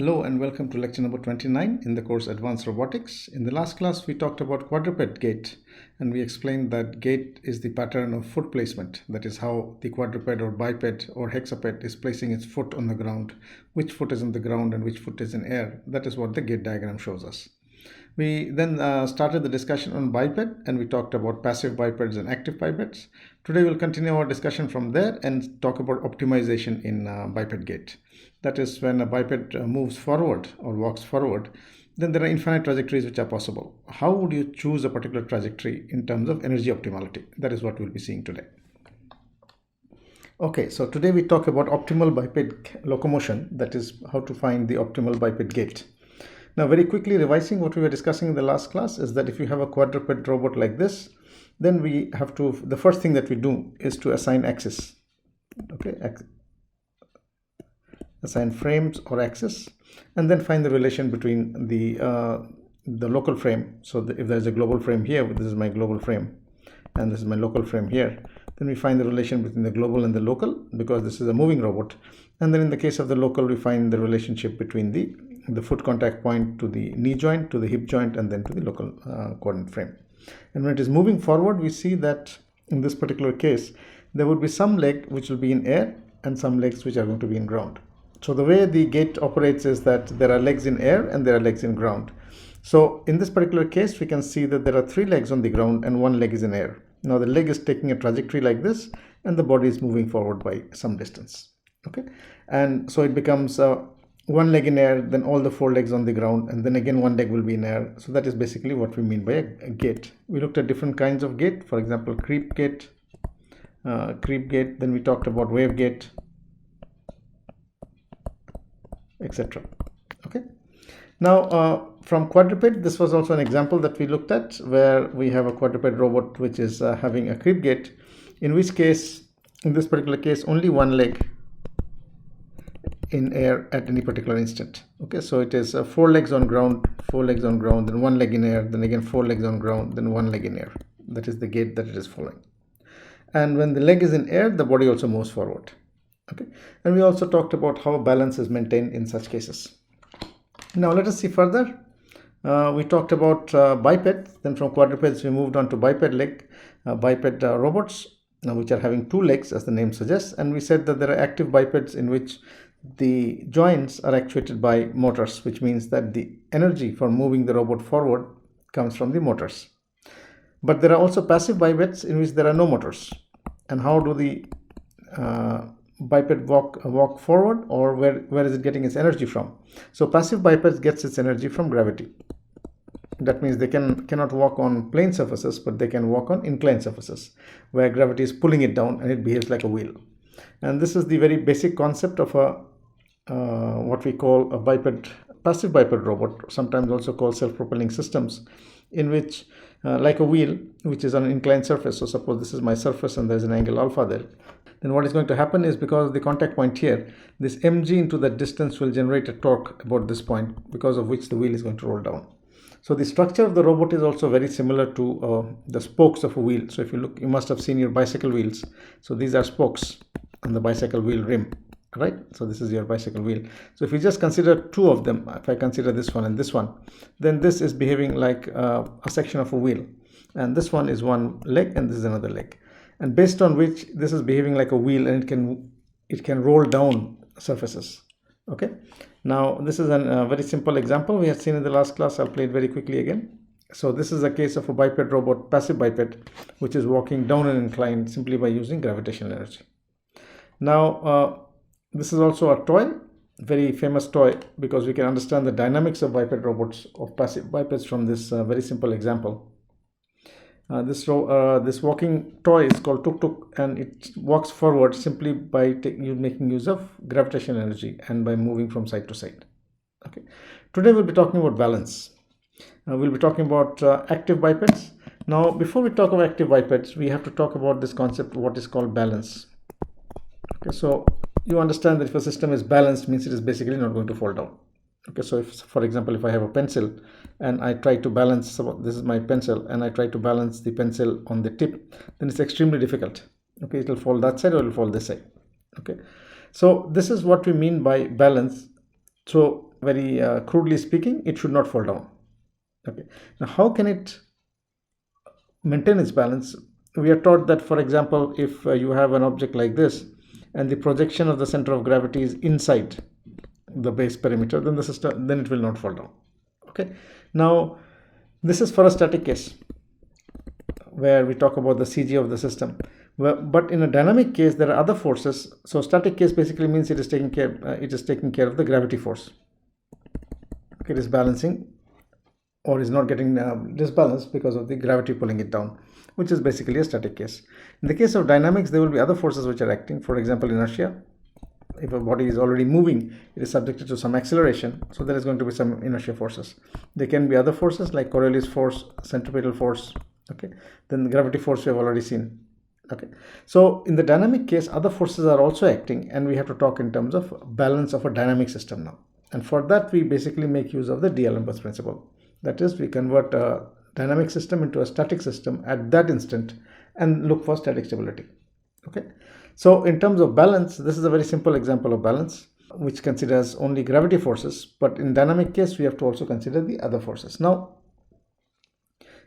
Hello and welcome to lecture number 29 in the course Advanced Robotics. In the last class, we talked about quadruped gait and we explained that gait is the pattern of foot placement. That is how the quadruped or biped or hexaped is placing its foot on the ground, which foot is on the ground and which foot is in air. That is what the gait diagram shows us. We then started the discussion on biped and we talked about passive bipeds and active bipeds. Today we'll continue our discussion from there and talk about optimization in biped gait. That is, when a biped moves forward or walks forward, then there are infinite trajectories which are possible. How would you choose a particular trajectory in terms of energy optimality? That is what we'll be seeing today. Okay, so today we talk about optimal biped locomotion, that is how to find the optimal biped gait. Now, very quickly revising what we were discussing in the last class is that if you have a quadruped robot like this, then we have to, the first thing that we do is to assign axis. Okay, assign frames or axis, and then find the relation between the local frame. So if there is a global frame here, this is my global frame, and this is my local frame here, then we find the relation between the global and the local, because this is a moving robot. And then in the case of the local, we find the relationship between the foot contact point to the knee joint, to the hip joint, and then to the local coordinate frame. And when it is moving forward, we see that in this particular case, there would be some leg which will be in air and some legs which are going to be in ground. So the way the gait operates is that there are legs in air and there are legs in ground. So in this particular case, we can see that there are 3 legs on the ground and 1 leg is in air. Now the leg is taking a trajectory like this and the body is moving forward by some distance. Okay, and so it becomes 1 leg in air, then all the 4 legs on the ground, and then again 1 leg will be in air. So that is basically what we mean by a gait. We looked at different kinds of gait, for example, creep gait, then we talked about wave gait, etc. Okay. Now from quadruped, this was also an example that we looked at where we have a quadruped robot which is having a creep gait, in which case, in this particular case, only 1 leg in air at any particular instant. Okay, so it is 4 legs on ground, 4 legs on ground, then 1 leg in air, then again 4 legs on ground, then 1 leg in air. That is the gait that it is following. And when the leg is in air, the body also moves forward. Okay, and we also talked about how balance is maintained in such cases. Now let us see further. We talked about biped, then from quadrupeds we moved on to biped robots, which are having 2 legs as the name suggests, and we said that there are active bipeds in which the joints are actuated by motors, which means that the energy for moving the robot forward comes from the motors. But there are also passive bipeds in which there are no motors. And how do the biped walk forward, or where is it getting its energy from? So passive bipeds gets its energy from gravity. That means they cannot walk on plane surfaces, but they can walk on inclined surfaces where gravity is pulling it down and it behaves like a wheel. And this is the very basic concept of what we call a passive biped robot, sometimes also called self-propelling systems, in which like a wheel which is on an inclined surface. So suppose this is my surface and there's an angle alpha there. Then what is going to happen is, because of the contact point here, this mg into that distance will generate a torque about this point, because of which the wheel is going to roll down. So the structure of the robot is also very similar to the spokes of a wheel. So if you look, you must have seen your bicycle wheels. So these are spokes on the bicycle wheel rim, right? So this is your bicycle wheel. So if we just consider 2 of them, if I consider this one and this one, then this is behaving like a section of a wheel. And this one is 1 leg and this is another leg. And based on which this is behaving like a wheel, and it can roll down surfaces. Okay. Now this is a very simple example we had seen in the last class. I'll play it very quickly again. So this is a case of a biped robot, passive biped, which is walking down an incline simply by using gravitational energy. Now this is also a toy, very famous toy, because we can understand the dynamics of biped robots, of passive bipeds, from this very simple example. This walking toy is called Tuk Tuk, and it walks forward simply by making use of gravitational energy and by moving from side to side. Okay. Today we'll be talking about balance. We'll be talking about active bipeds. Now, before we talk about active bipeds, we have to talk about this concept, what is called balance. Okay, so you understand that if a system is balanced, means it is basically not going to fall down. Okay, so if, for example, if I have a pencil and I try to balance, this is my pencil, and I try to balance the pencil on the tip, then it's extremely difficult. Okay, it will fall that side or it will fall this side. Okay, so this is what we mean by balance. So very crudely speaking, it should not fall down. Okay. Now, how can it maintain its balance? We are taught that, for example, if you have an object like this and the projection of the center of gravity is inside the base perimeter, then the system, then it will not fall down. Okay. Now, this is for a static case where we talk about the CG of the system. But in a dynamic case, there are other forces. So static case basically means it is taking care of the gravity force. It is balancing or is not getting disbalanced because of the gravity pulling it down, which is basically a static case. In the case of dynamics, there will be other forces which are acting. For example, inertia. If a body is already moving, it is subjected to some acceleration, so there is going to be some inertia forces. There can be other forces like Coriolis force, centripetal force. Okay, then the gravity force we have already seen. Okay, so in the dynamic case, other forces are also acting, and we have to talk in terms of balance of a dynamic system now. And for that, we basically make use of the D'Alembert principle. That is, we convert a dynamic system into a static system at that instant and look for static stability. Okay, so in terms of balance, this is a very simple example of balance which considers only gravity forces, but in dynamic case, we have to also consider the other forces. Now,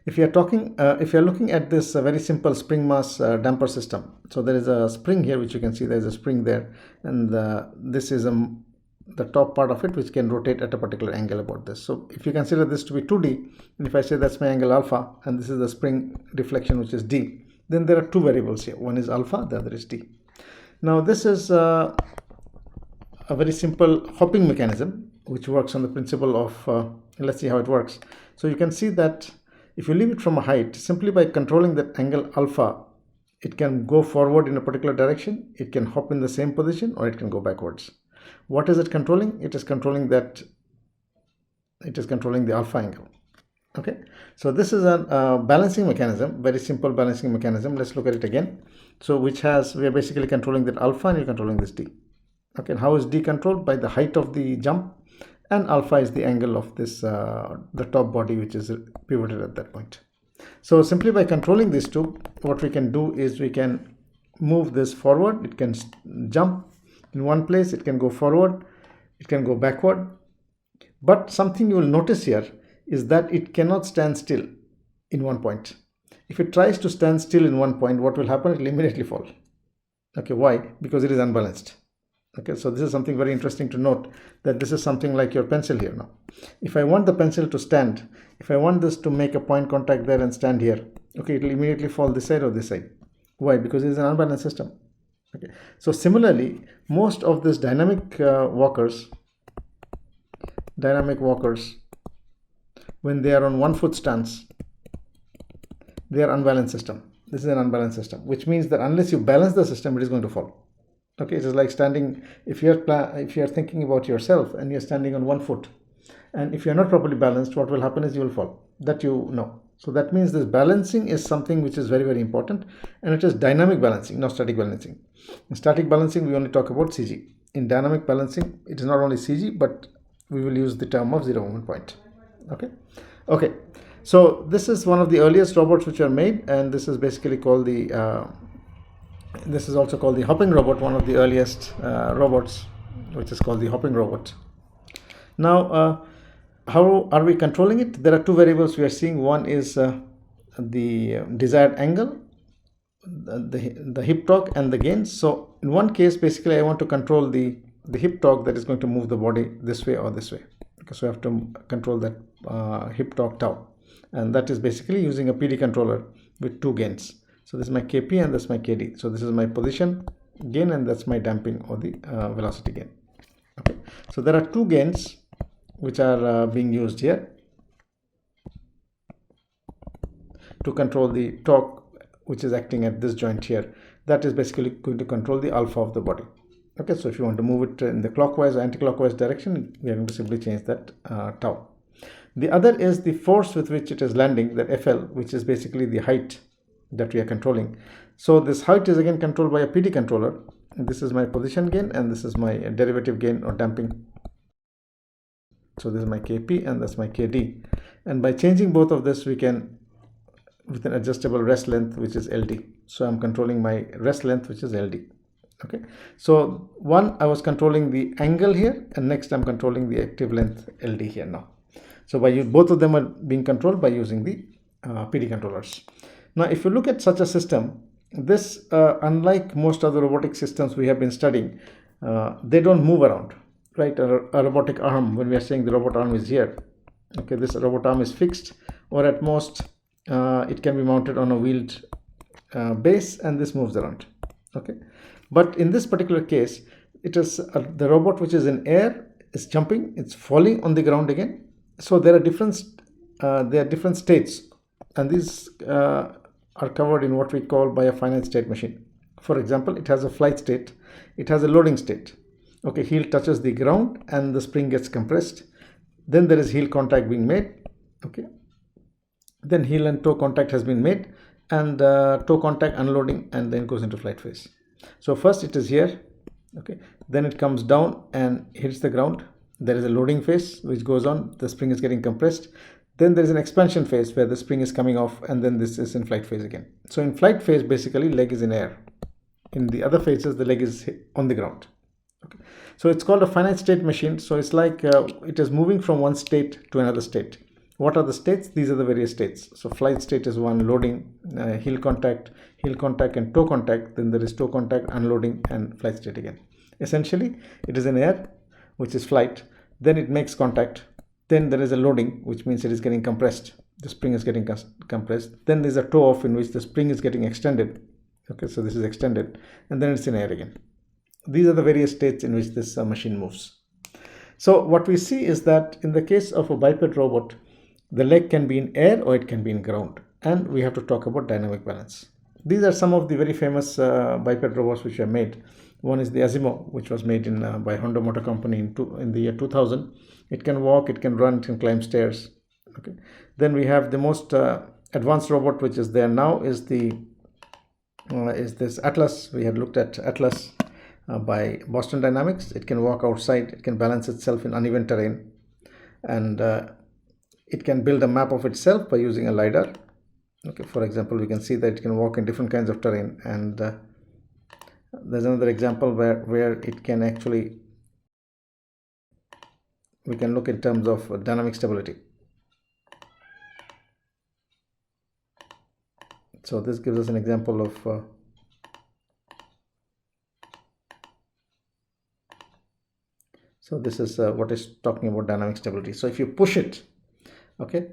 if you are looking at this very simple spring mass damper system, so there is a spring here which you can see there is a spring there, and this is the top part of it which can rotate at a particular angle about this. So if you consider this to be 2D, and if I say that's my angle alpha and this is the spring deflection which is d, then there are two variables here. One is alpha, the other is d. Now this is a very simple hopping mechanism which works on the principle of, let's see how it works. So you can see that if you leave it from a height, simply by controlling that angle alpha, it can go forward in a particular direction, it can hop in the same position, or it can go backwards. What is it controlling? It is controlling the alpha angle. Okay, so this is a balancing mechanism, very simple balancing mechanism. Let's look at it again. So we are basically controlling that alpha and you're controlling this d. Okay, and how is d controlled? By the height of the jump, and alpha is the angle of this the top body which is pivoted at that point. So simply by controlling these two, what we can do is we can move this forward. It can jump in one place, it can go forward, it can go backward. But something you will notice here is that it cannot stand still in one point. If it tries to stand still in one point, what will happen? It will immediately fall. Okay, why? Because it is unbalanced. Okay, so this is something very interesting to note, that this is something like your pencil here now. If I want the pencil to stand, if I want this to make a point contact there and stand here, okay, it will immediately fall this side or this side. Why? Because it is an unbalanced system. Okay, so similarly, most of these dynamic walkers, when they are on 1 foot stance, they are unbalanced system. This is an unbalanced system, which means that unless you balance the system, it is going to fall. Okay, it is like standing, if you are thinking about yourself and you're standing on 1 foot, and if you're not properly balanced, what will happen is you will fall. That you know. So that means this balancing is something which is very, very important, and it is dynamic balancing, not static balancing. In static balancing, we only talk about CG. In dynamic balancing, it is not only CG, but we will use the term of zero moment point. Okay. So this is one of the earliest robots which are made, and this is basically called the this is also called the hopping robot, one of the earliest robots, which is called the hopping robot. Now, how are we controlling it? There are two variables we are seeing. One is the desired angle, the hip torque, and the gain. So in one case, basically, I want to control the hip torque that is going to move the body this way or this way. Okay, so I have to control that hip torque tau, and that is basically using a PD controller with two gains. So this is my Kp and this is my Kd. So this is my position gain and that's my damping or the velocity gain. Okay, so there are two gains which are being used here to control the torque which is acting at this joint here. That is basically going to control the alpha of the body. Okay, so if you want to move it in the clockwise or anti-clockwise direction, we are going to simply change that tau. The other is the force with which it is landing, that FL, which is basically the height that we are controlling. So this height is again controlled by a PD controller. This is my position gain and this is my derivative gain or damping. So this is my Kp and that's my Kd. And by changing both of this, we can, with an adjustable rest length, which is LD. So I'm controlling my rest length, which is LD. Okay, so one, I was controlling the angle here, and next I'm controlling the active length LD here now. So both of them are being controlled by using the PD controllers. Now, if you look at such a system, this, unlike most other robotic systems we have been studying, they don't move around, right? A robotic arm, when we are saying the robot arm is here, okay, this robot arm is fixed, or at most it can be mounted on a wheeled base, and this moves around. Okay, but in this particular case, it is the robot which is in air is jumping, it's falling on the ground again. So there are different states, and these are covered in what we call by a finite state machine. For example, it has a flight state, it has a loading state. Okay, heel touches the ground and the spring gets compressed. Then there is heel contact being made. Okay, then heel and toe contact has been made, and toe contact unloading, and then goes into flight phase. So first it is here, okay, then it comes down and hits the ground. There is a loading phase which goes on, the spring is getting compressed. Then there is an expansion phase where the spring is coming off, and then this is in flight phase again. So in flight phase, basically leg is in air. In the other phases, the leg is on the ground. Okay, so it's called a finite state machine. So it's like it is moving from one state to another state. What are the states? These are the various states. So flight state is one, loading, heel contact and toe contact. Then there is toe contact, unloading, and flight state again. Essentially, it is in air, which is flight. Then it makes contact. Then there is a loading, which means it is getting compressed. The spring is getting compressed. Then there is a toe off, in which the spring is getting extended. Okay, so this is extended, and then it's in air again. These are the various states in which this machine moves. So what we see is that in the case of a biped robot, the leg can be in air or it can be in ground, and we have to talk about dynamic balance. These are some of the very famous biped robots which are made. One is the Asimo, which was made by Honda Motor Company in the year 2000. It can walk, it can run, it can climb stairs. Okay. Then we have the most advanced robot which is there now is this Atlas. We had looked at Atlas by Boston Dynamics. It can walk outside, it can balance itself in uneven terrain, and it can build a map of itself by using a LiDAR. Okay, for example, we can see that it can walk in different kinds of terrain, and there's another example where it can actually, we can look in terms of dynamic stability. So this gives us an example of so this is what is talking about dynamic stability. So if you push it, okay,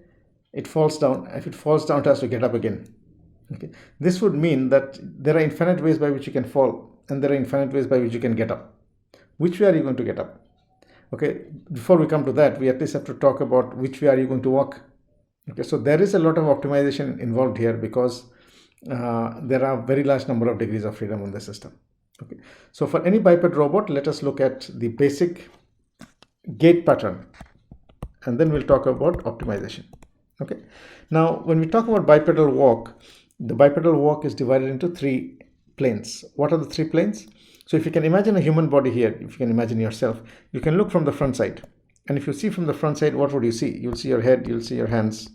it falls down. If it falls down, it has to get up again. Okay, this would mean that there are infinite ways by which you can fall, and there are infinite ways by which you can get up. Which way are you going to get up? Okay, before we come to that, we at least have to talk about which way are you going to walk. Okay, so there is a lot of optimization involved here, because there are very large number of degrees of freedom in the system. Okay, so for any biped robot, let us look at the basic gait pattern, and then we'll talk about optimization. Okay, now when we talk about bipedal walk, the bipedal walk is divided into 3 planes. What are the 3 planes? So if you can imagine a human body here, if you can imagine yourself, you can look from the front side. And if you see from the front side, what would you see? You'll see your head, you'll see your hands.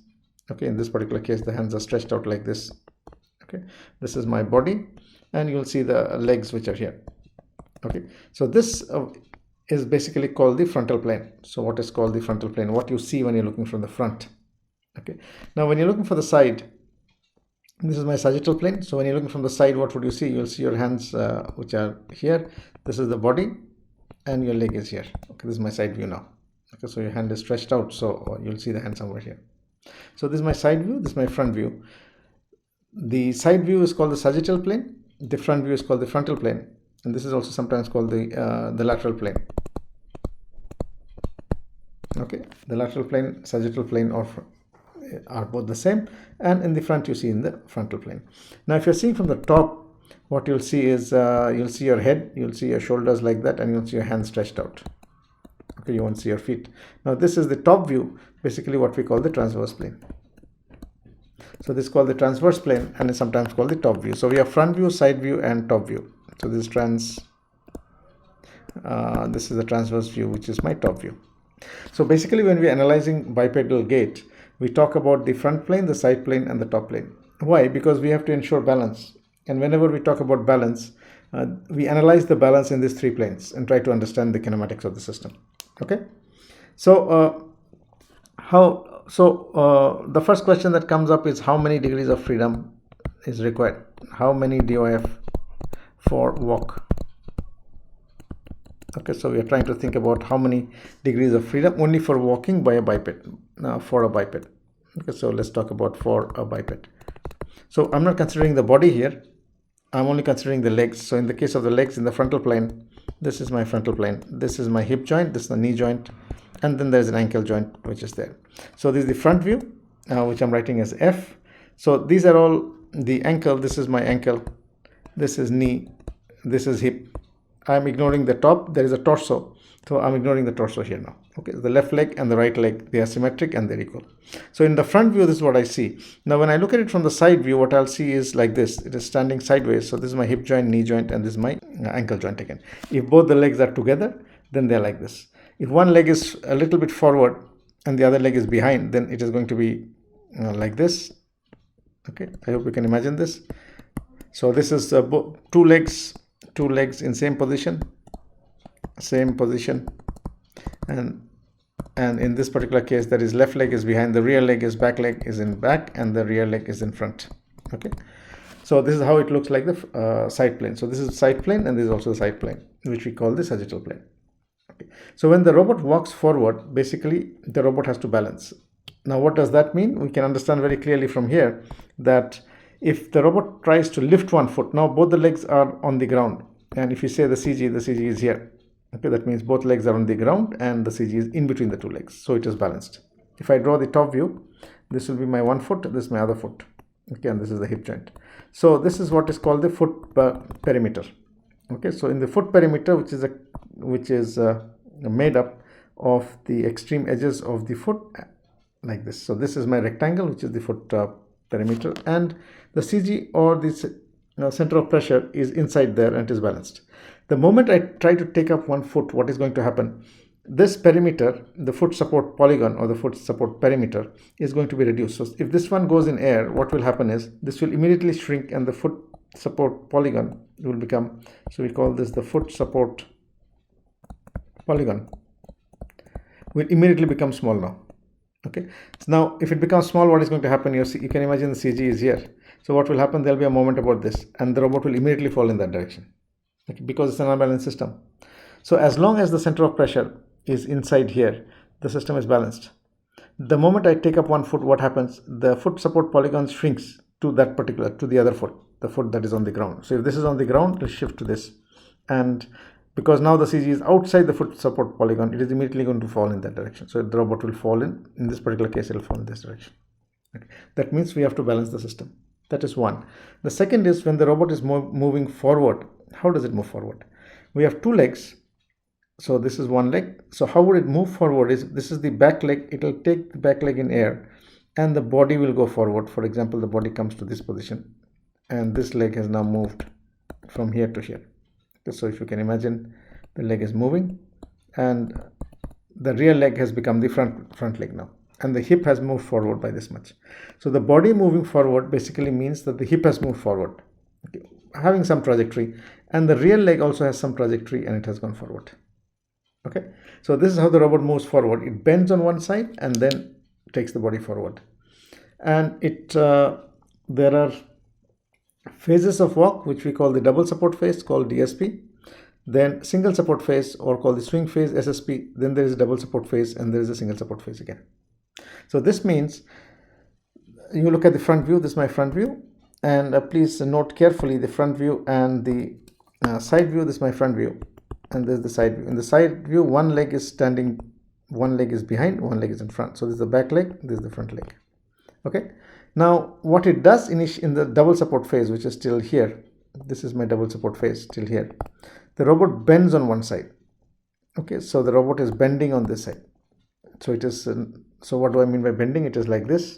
Okay, in this particular case, the hands are stretched out like this. Okay, this is my body, and you'll see the legs which are here. Okay, so this is basically called the frontal plane. So what is called the frontal plane? What you see when you're looking from the front. Okay, now when you're looking for the side, this is my sagittal plane. So when you're looking from the side, what would you see? You'll see your hands which are here. This is the body, and your leg is here. Okay, this is my side view now. Okay, so your hand is stretched out, so you'll see the hand somewhere here. So this is my side view, this is my front view. The side view is called the sagittal plane, the front view is called the frontal plane, and this is also sometimes called the lateral plane. Okay, the lateral plane, sagittal plane are both the same, and in the front you see in the frontal plane. Now if you're seeing from the top, what you'll see is you'll see your head, you'll see your shoulders like that, and you'll see your hands stretched out. Okay, you won't see your feet. Now this is the top view, basically what we call the transverse plane. So this is called the transverse plane, and is sometimes called the top view. So we have front view, side view, and top view. So this is this is the transverse view, which is my top view. So basically when we are analyzing bipedal gait, we talk about the front plane, the side plane, and the top plane. Why? Because we have to ensure balance. And whenever we talk about balance, we analyze the balance in these three planes and try to understand the kinematics of the system. Okay, so the first question that comes up is how many degrees of freedom is required? How many DOF for walk? Okay, so we are trying to think about how many degrees of freedom only for walking by a biped, for a biped. Okay, so let's talk about for a biped. So I'm not considering the body here, I'm only considering the legs. So in the case of the legs in the frontal plane, this is my frontal plane, this is my hip joint, this is the knee joint, and then there's an ankle joint which is there. So this is the front view, which I'm writing as F. So these are all the ankle, this is my ankle, this is knee, this is hip. I'm ignoring the top, there is a torso, so I'm ignoring the torso here now. Okay, the left leg and the right leg, they are symmetric and they're equal. So in the front view, this is what I see. Now when I look at it from the side view, what I'll see is like this. It is standing sideways. So this is my hip joint, knee joint, and this is my ankle joint again. If both the legs are together, then they're like this. If one leg is a little bit forward and the other leg is behind, then it is going to be like this. Okay, I hope you can imagine this. So this is two legs in same position, and in this particular case, that is left leg is behind, the rear leg is back leg is in back, and the rear leg is in front. Okay, so this is how it looks like the side plane. So this is side plane, and this is also the side plane, which we call the sagittal plane. Okay. So when the robot walks forward, basically the robot has to balance. Now what does that mean? We can understand very clearly from here that if the robot tries to lift one foot, now both the legs are on the ground, and if you say the CG is here. Okay, that means both legs are on the ground and the CG is in between the two legs, so it is balanced. If I draw the top view, this will be my one foot, this is my other foot. Okay, and this is the hip joint. So this is what is called the foot perimeter. Okay, so in the foot perimeter, which is made up of the extreme edges of the foot, like this. So this is my rectangle, which is the foot perimeter, and the CG or the center of pressure is inside there and it is balanced. The moment I try to take up one foot, what is going to happen? This perimeter, the foot support polygon or the foot support perimeter, is going to be reduced. So if this one goes in air, what will happen is this will immediately shrink and the foot support polygon will become, so we call this the foot support polygon, will immediately become small now. Okay, so now if it becomes small, what is going to happen? You can imagine the CG is here. So what will happen? There will be a moment about this and the robot will immediately fall in that direction. Okay, because it's an unbalanced system. So as long as the center of pressure is inside here, the system is balanced. The moment I take up one foot, what happens? The foot support polygon shrinks to that particular, to the other foot, the foot that is on the ground. So if this is on the ground, it will shift to this. And because now the CG is outside the foot support polygon, it is immediately going to fall in that direction. So the robot will fall in this particular case, it will fall in this direction. Okay. That means we have to balance the system. That is one. The second is when the robot is moving forward. How does it move forward? We have two legs. So this is one leg. So how would it move forward? This is the back leg. It will take the back leg in air and the body will go forward. For example, the body comes to this position and this leg has now moved from here to here. So if you can imagine, the leg is moving and the rear leg has become the front leg now, and the hip has moved forward by this much. So the body moving forward basically means that the hip has moved forward, okay, having some trajectory, and the rear leg also has some trajectory and it has gone forward. Okay, so this is how the robot moves forward. It bends on one side and then takes the body forward. And there are phases of walk which we call the double support phase, called DSP, then single support phase or called the swing phase, SSP, then there is a double support phase and there is a single support phase again. So this means you look at the front view. This is my front view, and please note carefully the front view and the side view. This is my front view and this is the side view. In the side view, one leg is standing, one leg is behind, one leg is in front. So this is the back leg, this is the front leg. Okay, now what it does in the double support phase, which is still here, this is my double support phase still here, the robot bends on one side. Okay, so the robot is bending on this side. So it is, so what do I mean by bending? It is like this,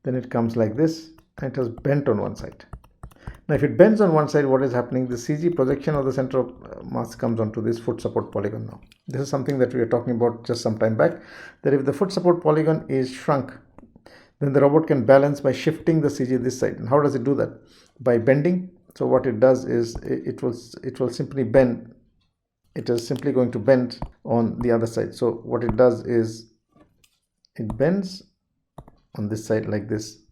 then it comes like this, and it has bent on one side. Now if it bends on one side, what is happening? The CG projection of the center of mass comes onto this foot support polygon now. This is something that we were talking about just some time back, that if the foot support polygon is shrunk, then the robot can balance by shifting the CG this side. And how does it do that? By bending. So what it does is it will simply bend. It is simply going to bend on the other side. So what it does is it bends on this side like this.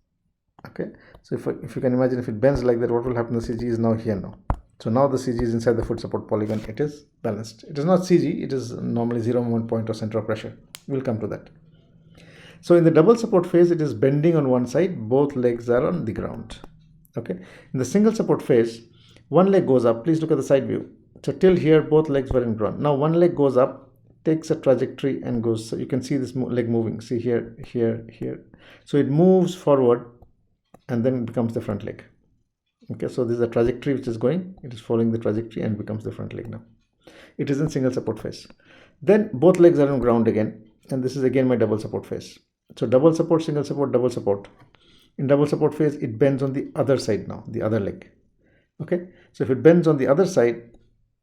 Okay, so if you can imagine, if it bends like that, what will happen? The CG is now here now. So now the CG is inside the foot support polygon. It is balanced. It is not CG, it is normally zero moment point or center of pressure. We'll come to that. So in the double support phase, it is bending on one side, both legs are on the ground. Okay, in the single support phase, one leg goes up. Please look at the side view. So till here, both legs were in ground. Now one leg goes up, takes a trajectory and goes. So you can see this leg moving. See here, here, here. So it moves forward and then it becomes the front leg. Okay, so this is a trajectory which is going. It is following the trajectory and becomes the front leg now. It is in single support phase. Then both legs are on ground again, and this is again my double support phase. So double support, single support, double support. In double support phase, it bends on the other side now, the other leg. Okay, so if it bends on the other side,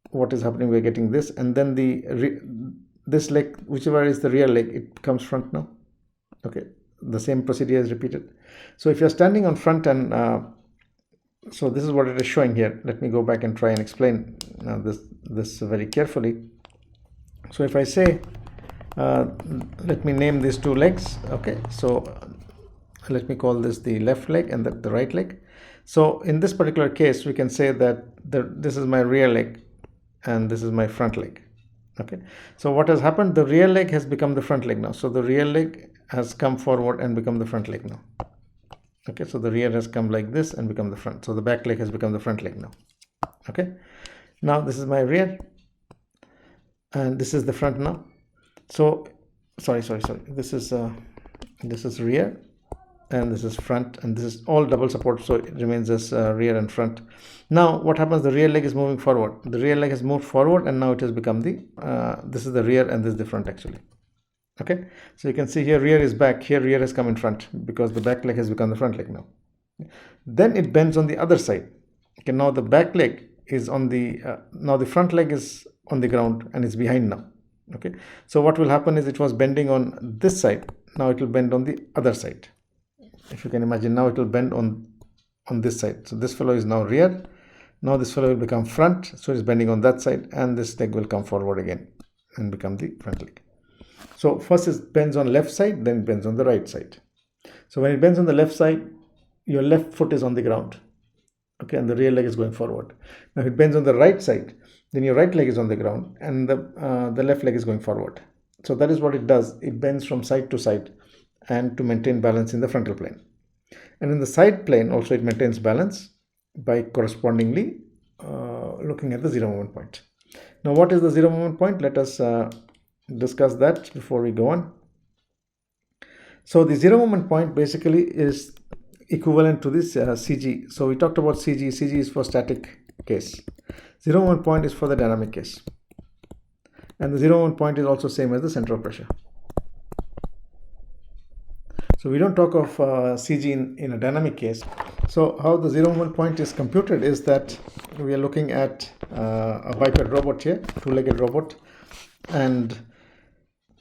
what is happening? We're getting this, and then this leg, whichever is the rear leg, it comes front now. Okay, the same procedure is repeated. So if you're standing on front and so this is what it is showing here. Let me go back and try and explain this very carefully. So if I say, let me name these two legs. Okay, so let me call this the left leg and the right leg. So in this particular case, we can say that this is my rear leg and this is my front leg. Okay, so what has happened? The rear leg has become the front leg now. So the rear leg has come forward and become the front leg now. Okay, so the rear has come like this and become the front. So the back leg has become the front leg now. Okay, now this is my rear and this is the front now. So sorry, this is rear and this is front, and this is all double support, so it remains as rear and front. Now what happens? The rear leg is moving forward. The rear leg has moved forward and now it has become the this is the rear and this is the front actually. Okay, so you can see here rear is back, here rear has come in front because the back leg has become the front leg now. Then it bends on the other side. Okay, now the back leg is on the now the front leg is on the ground and it's behind now. Okay, so what will happen is it was bending on this side, now it will bend on the other side. If you can imagine, now it will bend on this side. So this fellow is now rear, now this fellow will become front, so it's bending on that side, and this leg will come forward again and become the front leg. So first it bends on left side, then it bends on the right side. So when it bends on the left side, your left foot is on the ground. Okay, and the rear leg is going forward. Now if it bends on the right side, then your right leg is on the ground and the left leg is going forward. So that is what it does. It bends from side to side and to maintain balance in the frontal plane. And in the side plane also it maintains balance by correspondingly looking at the zero moment point. Now what is the zero moment point? Let us discuss that before we go on. So the zero moment point basically is equivalent to this CG. So we talked about CG. CG is for static case. Zero moment point is for the dynamic case. And the zero moment point is also same as the center of pressure. So we don't talk of CG in a dynamic case. So how the zero moment point is computed is that we are looking at a biped robot here, two-legged robot, and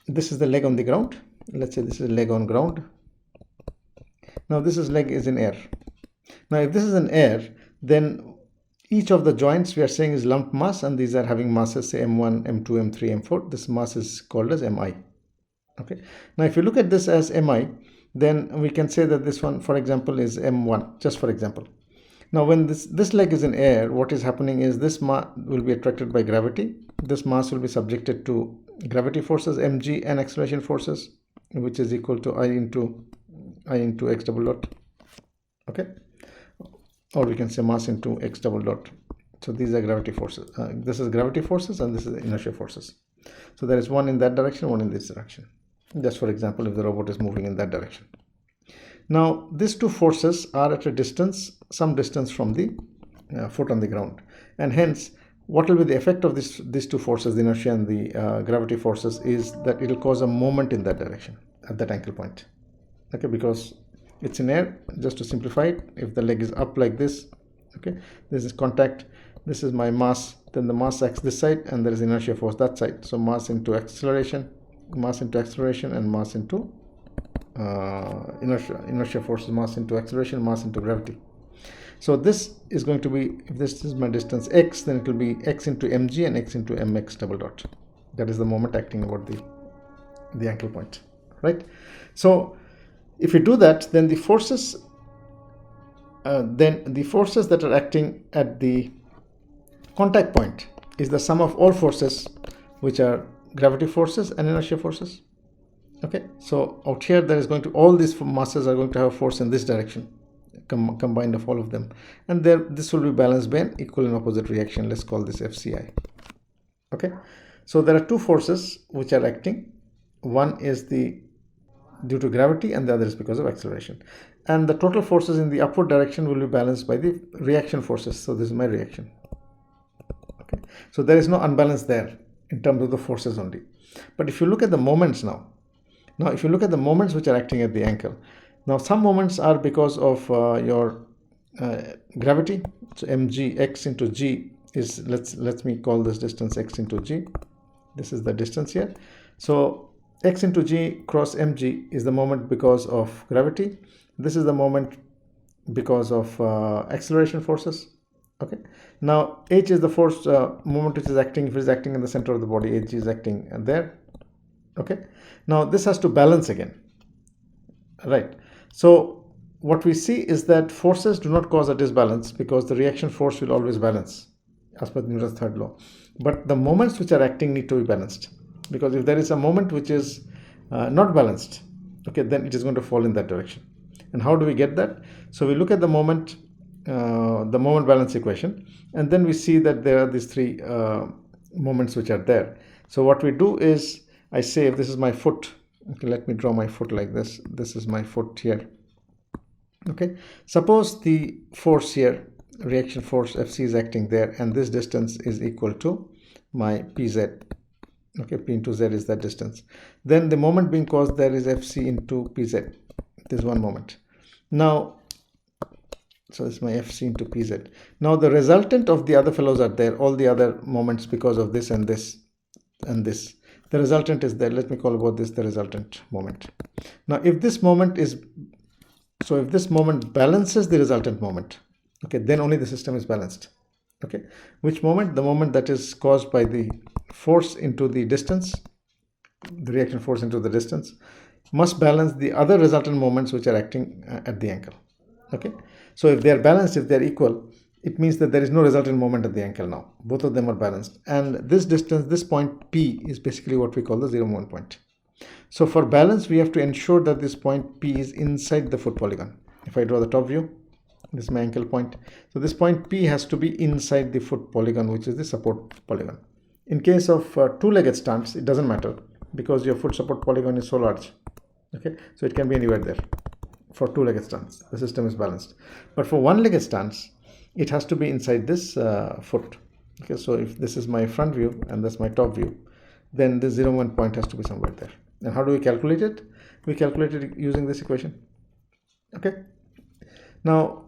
this is the leg on the ground. Let's say this is leg on ground. Now this leg is in air. Now if this is in air, then each of the joints we are saying is lumped mass, and these are having masses, say M1, M2, M3, M4. This mass is called as Mi. Okay. Now if you look at this as Mi, then we can say that this one, for example, is M1, just for example. Now when this leg is in air, what is happening is this mass will be attracted by gravity. This mass will be subjected to gravity forces, mg, and acceleration forces, which is equal to I into x double dot. Okay, or we can say mass into x double dot. So these are gravity forces. This is gravity forces and this is inertia forces. So there is one in that direction, one in this direction. Just for example, if the robot is moving in that direction. Now these two forces are at a distance, some distance from the foot on the ground, and hence what will be the effect of these two forces, the inertia and the gravity forces, is that it will cause a moment in that direction at that ankle point. Okay, because it's in air. Just to simplify it, if the leg is up like this, okay, this is contact, this is my mass, then the mass acts this side and there is inertia force that side. So mass into acceleration, and mass into inertia forces, mass into acceleration, mass into gravity. So this is going to be, if this is my distance x, then it will be x into mg and x into mx double dot. That is the moment acting about the ankle point, right? So if you do that, then the forces that are acting at the contact point is the sum of all forces, which are gravity forces and inertia forces. Okay, so out here there is going to, all these masses are going to have a force in this direction, combined of all of them, and there this will be balanced by an equal and opposite reaction. Let's call this FCI. Okay, so there are two forces which are acting. One is due to gravity and the other is because of acceleration, and the total forces in the upward direction will be balanced by the reaction forces. So this is my reaction. Okay, so there is no unbalance there in terms of the forces only. But if you look at the moments now if you look at the moments which are acting at the ankle, now some moments are because of your gravity. So mg x into g is, let me call this distance x into g. This is the distance here. So x into g cross mg is the moment because of gravity. This is the moment because of acceleration forces. Okay, now h is the force moment which is acting, if it is acting in the center of the body, h is acting there. Okay, now this has to balance again, right? So what we see is that forces do not cause a disbalance because the reaction force will always balance as per Newton's third law. But the moments which are acting need to be balanced, because if there is a moment which is not balanced, okay, then it is going to fall in that direction. And how do we get that? So we look at the moment balance equation, and then we see that there are these three moments which are there. So what we do is, I say if this is my foot, okay, let me draw my foot like this. This is my foot here. Okay, suppose the force here, reaction force Fc, is acting there, and this distance is equal to my Pz. Okay, P into Z is that distance. Then the moment being caused there is Fc into Pz. This is one moment. Now, so this is my Fc into Pz. Now the resultant of the other fellows are there, all the other moments because of this and this and this. The resultant is there. Let me call about this the resultant moment. Now if this moment balances the resultant moment, okay, then only the system is balanced. Okay, which moment? The moment that is caused by the force into the distance, the reaction force into the distance, must balance the other resultant moments which are acting at the ankle. Okay, so if they are balanced, if they are equal, it means that there is no resultant moment at the ankle now. Both of them are balanced, and this distance, this point P, is basically what we call the zero moment point. So for balance, we have to ensure that this point P is inside the foot polygon. If I draw the top view, this is my ankle point. So this point P has to be inside the foot polygon, which is the support polygon. In case of two-legged stance, it doesn't matter because your foot support polygon is so large. Okay, so it can be anywhere there. For two-legged stance, the system is balanced. But for one-legged stance, it has to be inside this foot. Okay, so if this is my front view and that's my top view, then the 0 moment point has to be somewhere there. And how do we calculate it? We calculate it using this equation. Okay, now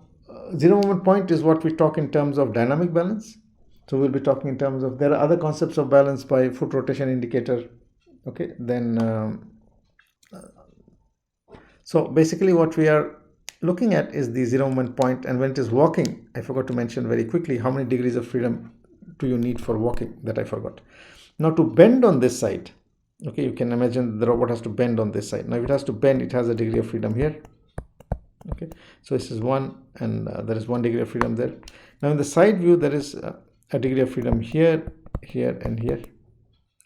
0 moment point is what we talk in terms of dynamic balance. So we'll be talking in terms of, there are other concepts of balance by foot rotation indicator. Okay, then so basically what we are looking at is the 0 moment point. And when it is walking, I forgot to mention very quickly how many degrees of freedom do you need for walking, that I forgot. Now to bend on this side, okay, you can imagine the robot has to bend on this side. Now if it has to bend, it has a degree of freedom here. Okay, so this is 1, and there is 1 degree of freedom there. Now in the side view, there is a degree of freedom here, here, and here.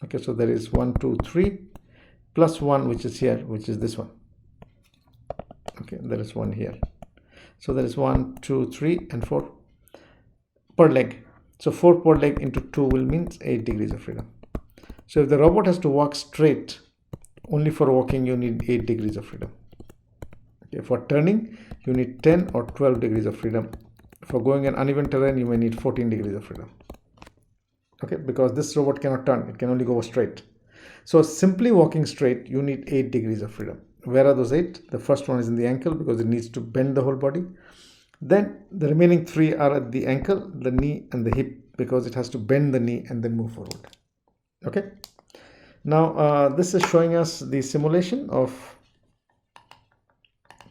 Okay, so there is 1, 2, 3 plus 1, which is here, which is this one. Okay, there is 1 here. So there is 1, 2, 3, and 4 per leg. So 4 per leg into 2 will mean 8 degrees of freedom. So if the robot has to walk straight, only for walking you need 8 degrees of freedom. Okay, for turning you need 10 or 12 degrees of freedom. For going in uneven terrain you may need 14 degrees of freedom. Okay, because this robot cannot turn, it can only go straight. So simply walking straight you need 8 degrees of freedom. Where are those 8? The first one is in the ankle because it needs to bend the whole body. Then the remaining 3 are at the ankle, the knee, and the hip, because it has to bend the knee and then move forward. Okay, now this is showing us the simulation of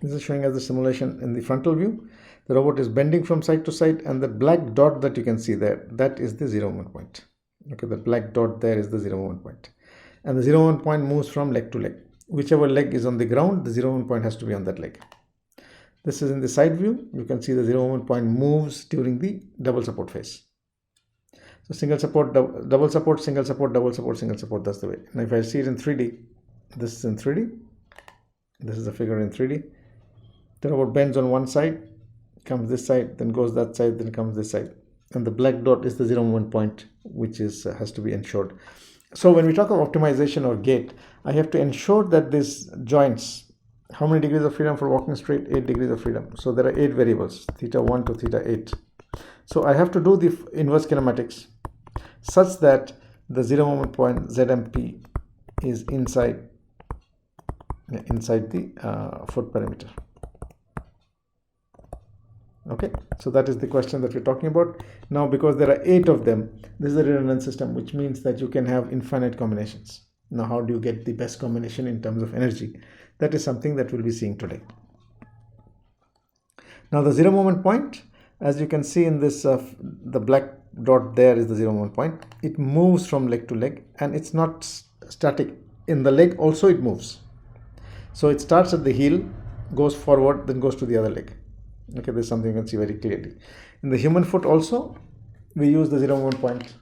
This is showing as the simulation in the frontal view. The robot is bending from side to side, and the black dot that you can see there, that is the zero movement point. Okay, the black dot there is the zero movement point. And the zero movement point moves from leg to leg. Whichever leg is on the ground, the zero movement point has to be on that leg. This is in the side view. You can see the zero movement point moves during the double support phase. So single support, double support, single support, double support, single support, that's the way. Now if I see it in 3D, this is in 3D. This is the figure in 3D. The robot bends on one side, comes this side, then goes that side, then comes this side. And the black dot is the zero movement point, which is has to be ensured. So when we talk of optimization or gait, I have to ensure that these joints, how many degrees of freedom for walking straight? 8 degrees of freedom. So there are 8 variables, theta 1 to theta 8. So I have to do the inverse kinematics such that the zero movement point ZMP is inside the foot perimeter. Okay, so that is the question that we're talking about. Now, because there are 8 of them, this is a redundant system, which means that you can have infinite combinations. Now, how do you get the best combination in terms of energy? That is something that we'll be seeing today. Now, the zero movement point, as you can see in this, the black dot there is the zero movement point. It moves from leg to leg, and it's not static. In the leg also it moves. So it starts at the heel, goes forward, then goes to the other leg. Okay, there's something you can see very clearly. In the human foot also, we use the zero movement point.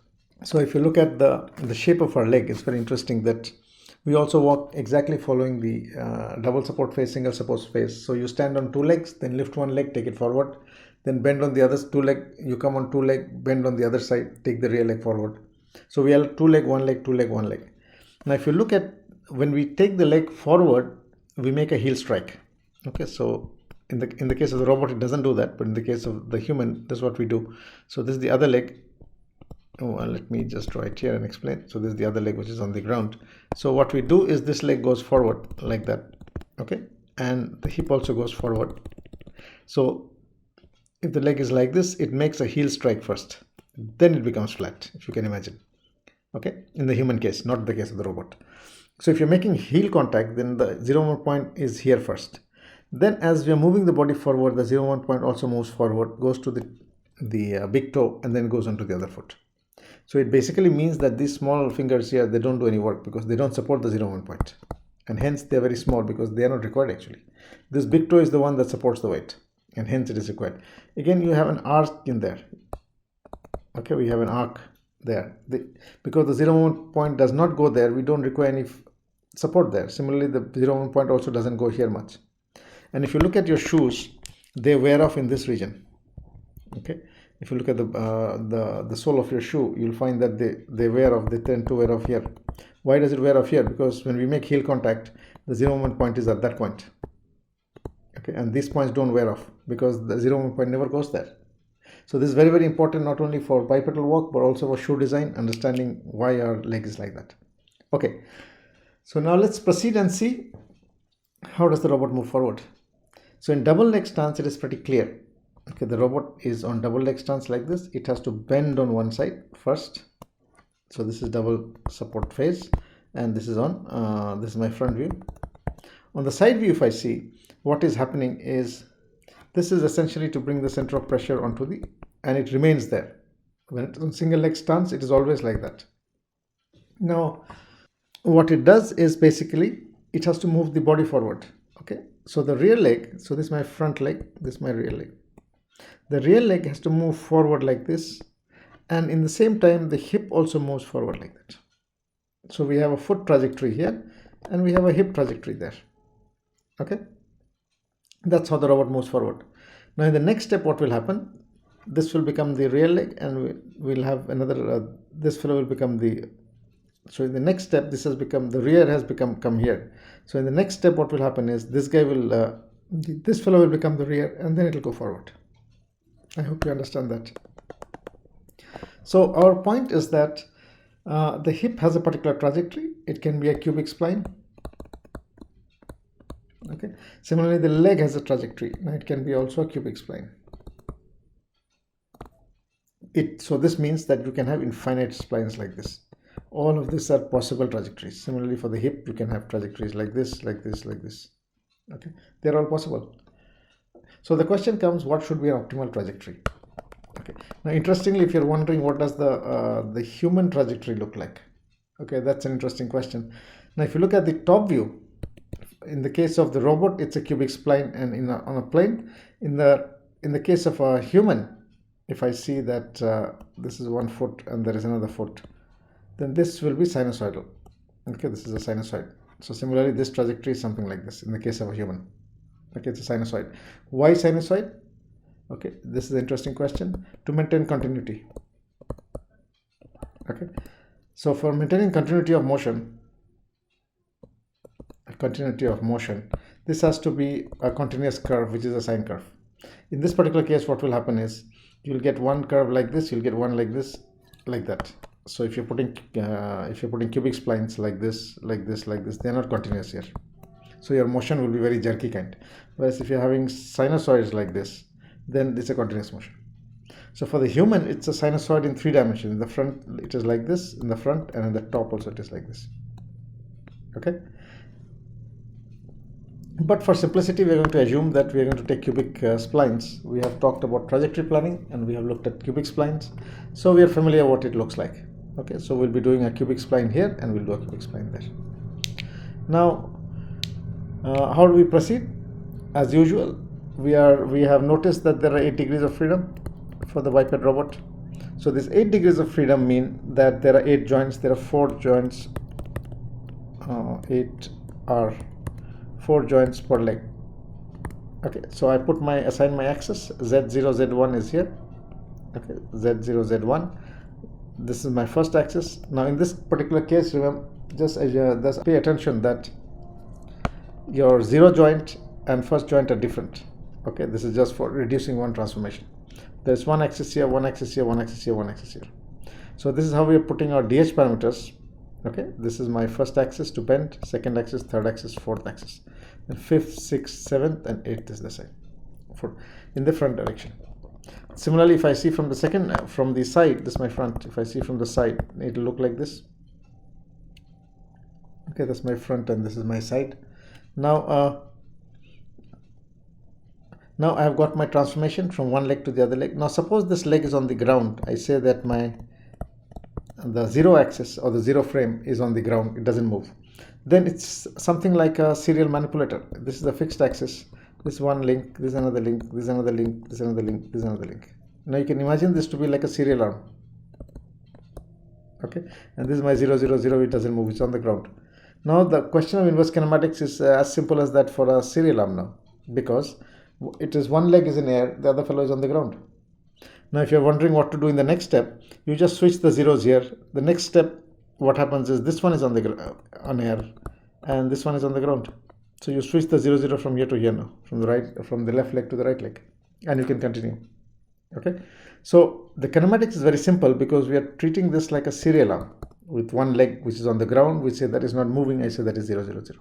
So if you look at the shape of our leg, it's very interesting that we also walk exactly following the double support phase, single support phase. So you stand on 2 legs, then lift one leg, take it forward, then bend on the other 2 leg, you come on 2 leg, bend on the other side, take the rear leg forward. So we have 2 leg, 1 leg, 2 leg, 1 leg. Now if you look at, when we take the leg forward, we make a heel strike. Okay, so in the case of the robot, it doesn't do that, but in the case of the human, that's what we do. So this is the other leg. Let me just draw it here and explain. So this is the other leg, which is on the ground. So what we do is this leg goes forward like that. Okay, and the hip also goes forward. So if the leg is like this, it makes a heel strike first, then it becomes flat, if you can imagine. Okay, in the human case, not the case of the robot. So if you're making heel contact, then the zero movement point is here first. Then as we are moving the body forward, the zero movement point also moves forward, goes to the big toe, and then goes onto the other foot. So it basically means that these small fingers here, they don't do any work because they don't support the zero movement point. And hence they're very small because they are not required actually. This big toe is the one that supports the weight, and hence it is required. Again, you have an arc in there. Okay, we have an arc there. Because the zero movement point does not go there, we don't require any support there. Similarly, the zero movement point also doesn't go here much. And if you look at your shoes, they wear off in this region. Okay, if you look at the sole of your shoe, you'll find that they wear off. They tend to wear off here. Why does it wear off here? Because when we make heel contact, the zero movement point is at that point. Okay, and these points don't wear off because the zero movement point never goes there. So this is very, very important, not only for bipedal walk, but also for shoe design, understanding why our leg is like that. Okay, so now let's proceed and see how does the robot move forward. So in double leg stance, it is pretty clear. Okay, the robot is on double leg stance like this. It has to bend on one side first. So this is double support phase, and this is on, this is my front view. On the side view, if I see, what is happening is, this is essentially to bring the center of pressure onto and it remains there. When it's on single leg stance, it is always like that. Now, what it does is basically, it has to move the body forward. Okay, so the rear leg, so this is my front leg, this is my rear leg. The rear leg has to move forward like this, and in the same time, the hip also moves forward like that. So we have a foot trajectory here, and we have a hip trajectory there. Okay, that's how the robot moves forward. Now in the next step, what will happen? This will become the rear leg, and we'll have another, this fellow will become so in the next step, this has become, the rear has come here. So in the next step, what will happen is, this guy will, this fellow will become the rear, and then it will go forward. I hope you understand that. So our point is that the hip has a particular trajectory. It can be a cubic spline. Okay. Similarly, the leg has a trajectory. Now it can be also a cubic spline. So this means that you can have infinite splines like this. All of these are possible trajectories. Similarly, for the hip, you can have trajectories like this, like this, like this. Okay, they're all possible. So the question comes, what should be an optimal trajectory? Okay, now interestingly, if you're wondering what does the human trajectory look like, okay, that's an interesting question. Now if you look at the top view, in the case of the robot, it's a cubic spline and on a plane. In the case of a human, if I see that this is 1 foot and there is another foot, then this will be sinusoidal. Okay, this is a sinusoid. So similarly, this trajectory is something like this in the case of a human. Okay, it's a sinusoid. Why sinusoid? Okay, this is an interesting question. To maintain continuity. Okay, so for maintaining continuity of motion, this has to be a continuous curve, which is a sine curve. In this particular case, what will happen is you'll get one curve like this, you'll get one like this, like that. So if you're putting cubic splines like this, they're not continuous here. So your motion will be very jerky kind. Whereas if you're having sinusoids like this, then it's a continuous motion. So for the human, it's a sinusoid in 3 dimensions. In the front, it is like this, in the front, and in the top also it is like this. Okay. But for simplicity, we are going to assume that we are going to take cubic splines. We have talked about trajectory planning and we have looked at cubic splines. So we are familiar what it looks like. Okay, so we'll be doing a cubic spline here and we'll do a cubic spline there. Now, how do we proceed? As usual, we have noticed that there are 8 degrees of freedom for the biped robot. So these 8 degrees of freedom mean that there are 8 joints, there are 4 joints, 8 are 4 joints per leg. Okay, so I assign my axis. Z0, Z1 is here. Okay, Z0, Z1. This is my first axis. Now in this particular case, remember, just pay attention that your 0 joint and first joint are different. Okay, this is just for reducing one transformation. There's one axis here, one axis here, one axis here, one axis here. So this is how we are putting our DH parameters. Okay, this is my first axis to bend, second axis, third axis, fourth axis, and fifth, sixth, seventh, and eighth is the same in the front direction. Similarly, if I see from the side, this is my front. If I see from the side, it will look like this. Okay, that's my front and this is my side. Now I have got my transformation from one leg to the other leg. Now suppose this leg is on the ground. I say that the 0 axis or the 0 frame is on the ground, it doesn't move. Then it's something like a serial manipulator. This is the fixed axis. This one link, this is another link, this is another link, this is another link, this is another link. Now you can imagine this to be like a serial arm. Okay, and this is my 0, 0, 0, it doesn't move, it's on the ground. Now the question of inverse kinematics is as simple as that for a serial arm now, because it is one leg is in air, the other fellow is on the ground. Now if you're wondering what to do in the next step, you just switch the zeros here. The next step, what happens is this one is on air and this one is on the ground. So you switch the 0, 0 from here to here now, from the left leg to the right leg, and you can continue. Okay, so the kinematics is very simple because we are treating this like a serial arm with one leg which is on the ground. We say that is not moving, I say that is 0, 0, 0.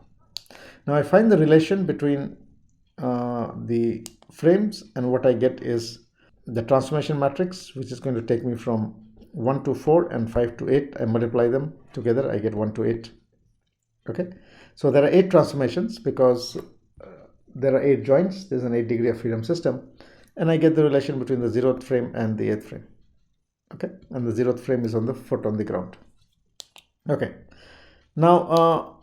Now I find the relation between the frames, and what I get is the transformation matrix, which is going to take me from 1 to 4 and 5 to 8. I multiply them together, I get 1 to 8. Okay, so there are 8 transformations because there are 8 joints. There's an 8 degree of freedom system, and I get the relation between the 0th frame and the 8th frame. Okay, and the 0th frame is on the foot on the ground. Okay, now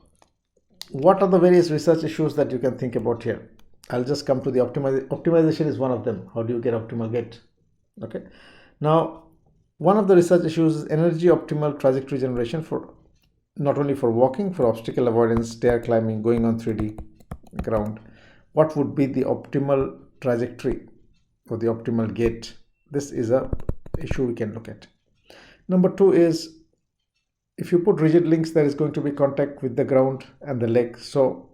what are the various research issues that you can think about here? I'll just come to the optimization is one of them. How do you get optimal gait? Okay, now one of the research issues is energy optimal trajectory generation for not only for walking, for obstacle avoidance, stair climbing, going on 3D ground. What would be the optimal trajectory or the optimal gait? This is a issue we can look at. Number 2 is, if you put rigid links, there is going to be contact with the ground and the leg, so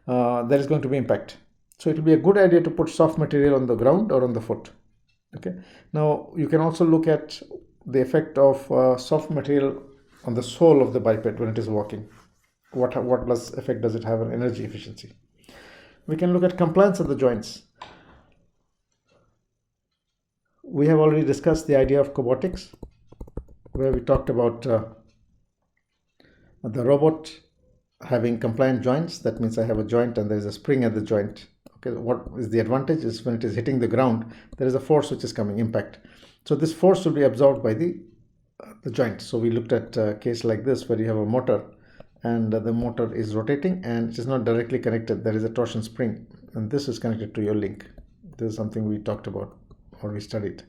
there is going to be impact. So it will be a good idea to put soft material on the ground or on the foot. Okay, now you can also look at the effect of soft material on the sole of the biped when it is walking. What effect does it have on energy efficiency? We can look at compliance of the joints. We have already discussed the idea of cobotics, where we talked about the robot having compliant joints, that means I have a joint and there is a spring at the joint. Okay, what is the advantage is when it is hitting the ground, there is a force which is coming, impact. So this force will be absorbed by the joint. So we looked at a case like this where you have a motor and the motor is rotating and it is not directly connected. There is a torsion spring and this is connected to your link. This is something we talked about or we studied,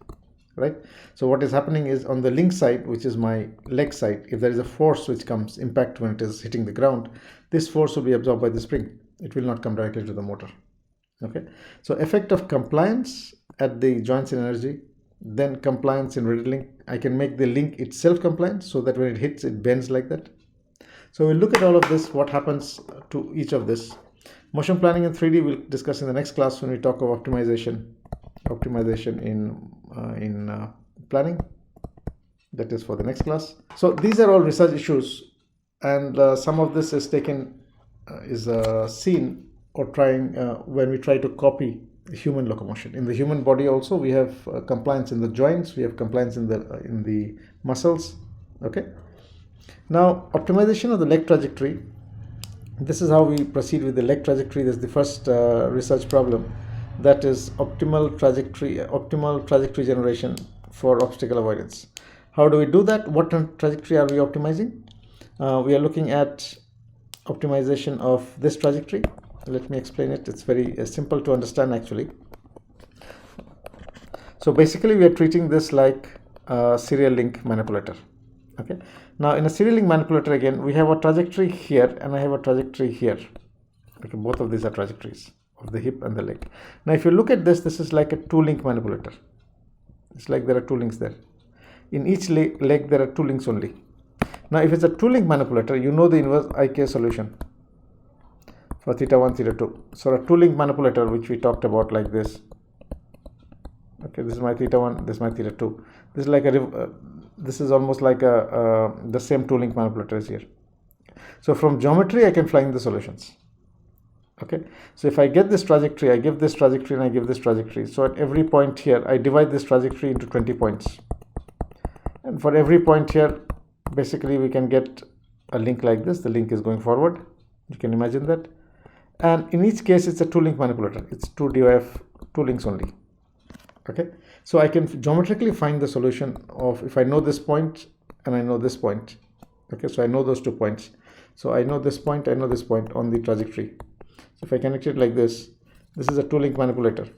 right? So what is happening is on the link side, which is my leg side, if there is a force which comes, impact when it is hitting the ground, this force will be absorbed by the spring. It will not come directly to the motor. Okay, so effect of compliance at the joints in energy, then compliance in ready link. I can make the link itself compliant so that when it hits, it bends like that. So we'll look at all of this, what happens to each of this. Motion planning in 3D we'll discuss in the next class when we talk of optimization in planning. That is for the next class. So these are all research issues, and some of this is taken seen or trying when we try to copy human locomotion. In the human body also we have compliance in the joints, we have compliance in the muscles. Okay, now optimization of the leg trajectory. This is how we proceed with the leg trajectory. This is the first research problem, that is optimal trajectory generation for obstacle avoidance. How do we do that? What trajectory are we optimizing? We are looking at optimization of this trajectory. Let me explain it. It's very simple to understand actually. So basically we are treating this like a serial link manipulator. Okay, now in a serial link manipulator, again we have a trajectory here and I have a trajectory here. Okay, both of these are trajectories of the hip and the leg. Now if you look at this, this is like a two link manipulator. It's like there are two links there. In each leg there are two links only. Now if it's a two link manipulator, you know the inverse IK solution for theta 1, theta 2. So a two link manipulator which we talked about like this. Okay, this is my theta 1, this is my theta 2. This is like this is almost like the same two link manipulator is here. So from geometry I can find the solutions. Okay, so if I get this trajectory, I give this trajectory and I give this trajectory. So at every point here I divide this trajectory into 20 points, and for every point here basically we can get a link like this. The link is going forward, you can imagine that, and in each case it's a two link manipulator. It's 2 DOF, two links only. Okay, so I can geometrically find the solution of, if I know this point and I know this point. Okay, so I know those 2 points, so I know this point, I know this point on the trajectory. So if I connect it like this, this is a two link manipulator.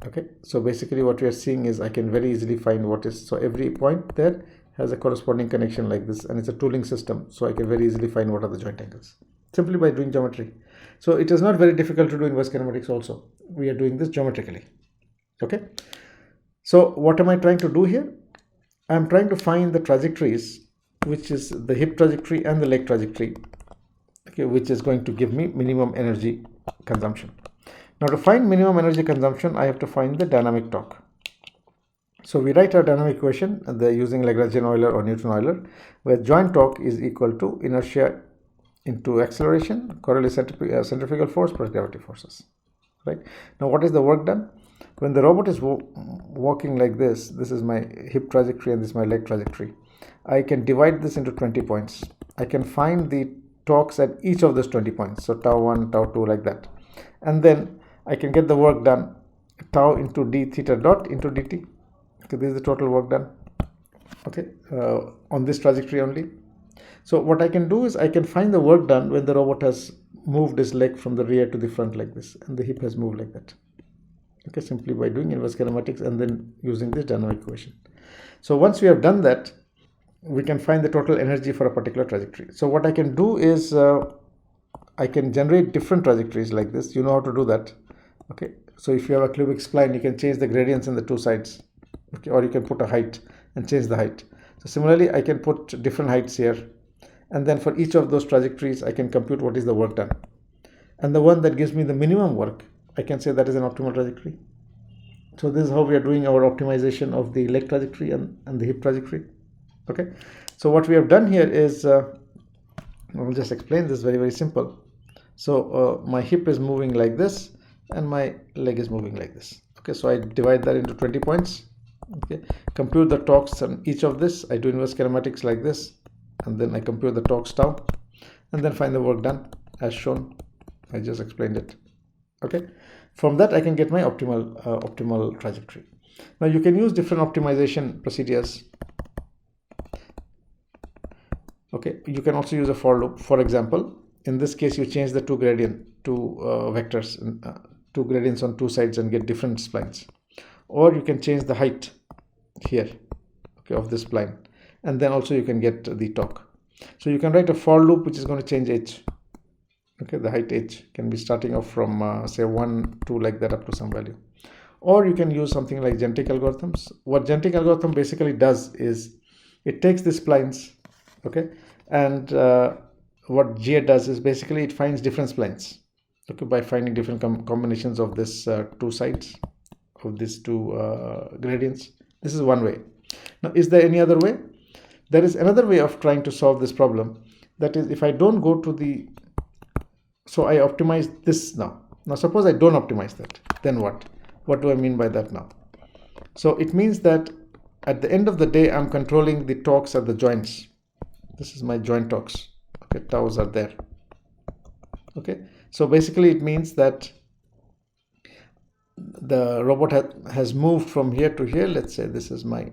Okay, so basically what we are seeing is I can very easily find what is, so every point there has a corresponding connection like this, and it's a two link system, so I can very easily find what are the joint angles simply by doing geometry. So it is not very difficult to do inverse kinematics also. We are doing this geometrically. Okay, so what am I trying to do here? I am trying to find the trajectories, which is the hip trajectory and the leg trajectory, okay, which is going to give me minimum energy consumption. Now to find minimum energy consumption, I have to find the dynamic torque. So we write our dynamic equation using Lagrangian Euler or Newton Euler, where joint torque is equal to inertia into acceleration, Coriolis centrifugal force plus gravity forces. Right, now what is the work done? When the robot is walking like this, this is my hip trajectory and this is my leg trajectory. I can divide this into 20 points. I can find the torques at each of those 20 points. So tau 1, tau 2 like that. And then I can get the work done, tau into d theta dot into dt. Okay, this is the total work done. Okay, on this trajectory only. So what I can do is I can find the work done when the robot has moved his leg from the rear to the front like this and the hip has moved like that. Okay, simply by doing inverse kinematics and then using this dynamic equation. So once we have done that, we can find the total energy for a particular trajectory. So what I can do is I can generate different trajectories like this. You know how to do that. Okay, so if you have a cubic spline, you can change the gradients in the two sides. Okay, or you can put a height and change the height. So similarly, I can put different heights here, and then for each of those trajectories, I can compute what is the work done. And the one that gives me the minimum work, I can say that is an optimal trajectory. So this is how we are doing our optimization of the leg trajectory and the hip trajectory. Okay, so what we have done here is, I'll just explain this very, very simple. So my hip is moving like this and my leg is moving like this. Okay, so I divide that into 20 points. Okay, compute the torques on each of this. I do inverse kinematics like this, and then I compute the torques tau. and then find the work done as shown. I just explained it. Okay, from that I can get my optimal trajectory. Now you can use different optimization procedures. Okay, you can also use a for loop. For example, in this case you change the two vectors, two gradients on two sides and get different splines, or you can change the height here, okay, of this spline, and then also you can get the torque. So you can write a for loop which is going to change h. Okay, the height h can be starting off from say 1, 2 like that up to some value. Or you can use something like genetic algorithms. What genetic algorithm basically does is it takes the splines, okay, and what GA does is basically it finds different splines, okay, by finding different combinations of this two sides of these two gradients. This is one way. Now, is there any other way? There is another way of trying to solve this problem. That is, if I don't go to the, so I optimize this now. Now, suppose I don't optimize that, then what? What do I mean by that now? So it means that at the end of the day, I'm controlling the torques at the joints. This is my joint torques. Okay, taus are there. Okay, so basically it means that the robot has moved from here to here. Let's say this is my,